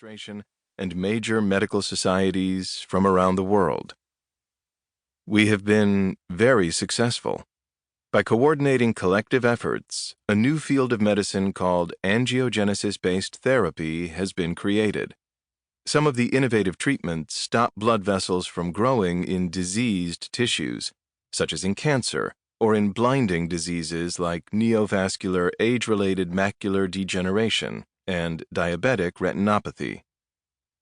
Administration and major medical societies from around the world. We have been very successful. By coordinating collective efforts, a new field of medicine called angiogenesis-based therapy has been created. Some of the innovative treatments stop blood vessels from growing in diseased tissues, such as in cancer, or in blinding diseases like neovascular age-related macular degeneration and diabetic retinopathy.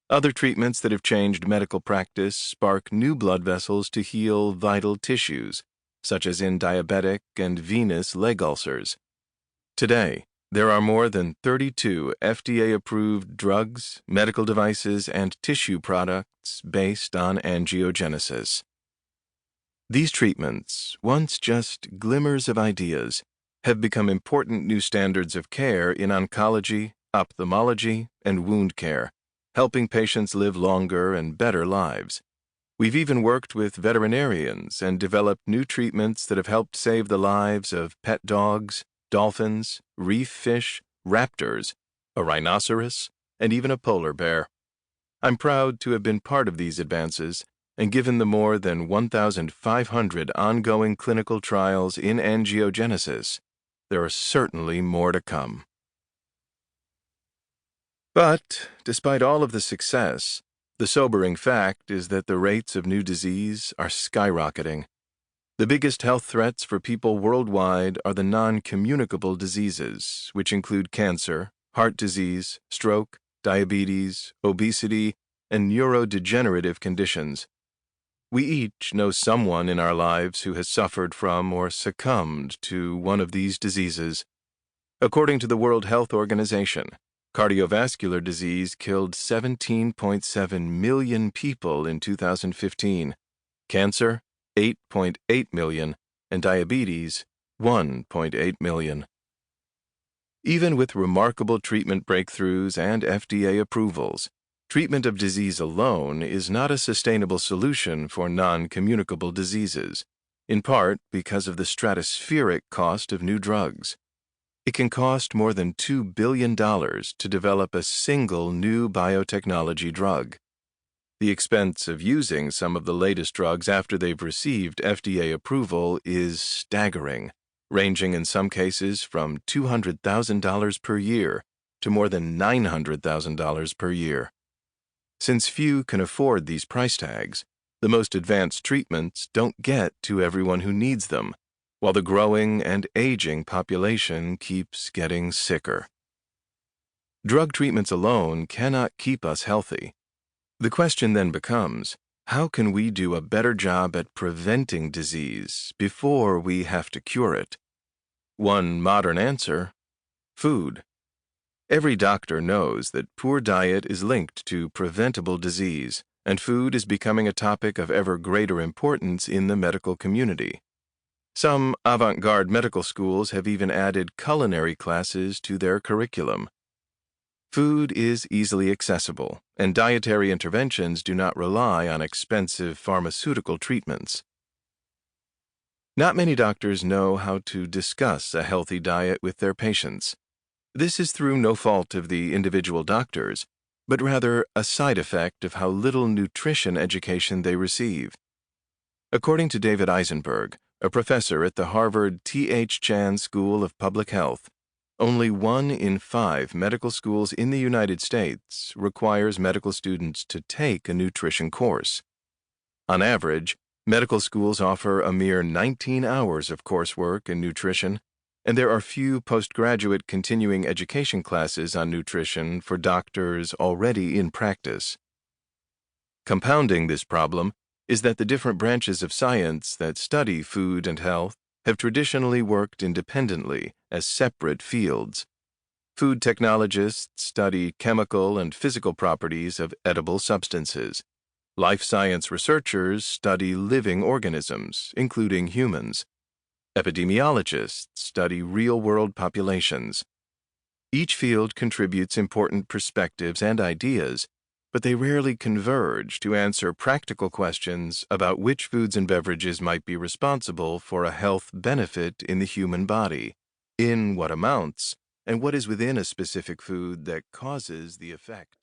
Other treatments that have changed medical practice spark new blood vessels to heal vital tissues, such as in diabetic and venous leg ulcers. Today, there are more than 32 FDA-approved drugs, medical devices, and tissue products based on angiogenesis. These treatments, once just glimmers of ideas, have become important new standards of care in oncology, ophthalmology, and wound care, helping patients live longer and better lives. We've even worked with veterinarians and developed new treatments that have helped save the lives of pet dogs, dolphins, reef fish, raptors, a rhinoceros, and even a polar bear. I'm proud to have been part of these advances, and given the more than 1,500 ongoing clinical trials in angiogenesis, there are certainly more to come. But, despite all of the success, the sobering fact is that the rates of new disease are skyrocketing. The biggest health threats for people worldwide are the non-communicable diseases, which include cancer, heart disease, stroke, diabetes, obesity, and neurodegenerative conditions. We each know someone in our lives who has suffered from or succumbed to one of these diseases. According to the World Health Organization, cardiovascular disease killed 17.7 million people in 2015, cancer, 8.8 million, and diabetes, 1.8 million. Even with remarkable treatment breakthroughs and FDA approvals, treatment of disease alone is not a sustainable solution for non-communicable diseases, in part because of the stratospheric cost of new drugs. It can cost more than $2 billion to develop a single new biotechnology drug. The expense of using some of the latest drugs after they've received FDA approval is staggering, ranging in some cases from $200,000 per year to more than $900,000 per year. Since few can afford these price tags, the most advanced treatments don't get to everyone who needs them, while the growing and aging population keeps getting sicker. Drug treatments alone cannot keep us healthy. The question then becomes, how can we do a better job at preventing disease before we have to cure it? One modern answer: food. Every doctor knows that poor diet is linked to preventable disease, and food is becoming a topic of ever greater importance in the medical community. Some avant-garde medical schools have even added culinary classes to their curriculum. Food is easily accessible, and dietary interventions do not rely on expensive pharmaceutical treatments. Not many doctors know how to discuss a healthy diet with their patients. This is through no fault of the individual doctors, but rather a side effect of how little nutrition education they receive. According to David Eisenberg, a professor at the Harvard T.H. Chan School of Public Health, only 1 in 5 medical schools in the United States requires medical students to take a nutrition course. On average, medical schools offer a mere 19 hours of coursework in nutrition, and there are few postgraduate continuing education classes on nutrition for doctors already in practice. Compounding this problem is that the different branches of science that study food and health have traditionally worked independently as separate fields. Food technologists study chemical and physical properties of edible substances. Life science researchers study living organisms, including humans. Epidemiologists study real-world populations. Each field contributes important perspectives and ideas, but they rarely converge to answer practical questions about which foods and beverages might be responsible for a health benefit in the human body, in what amounts, and what is within a specific food that causes the effect.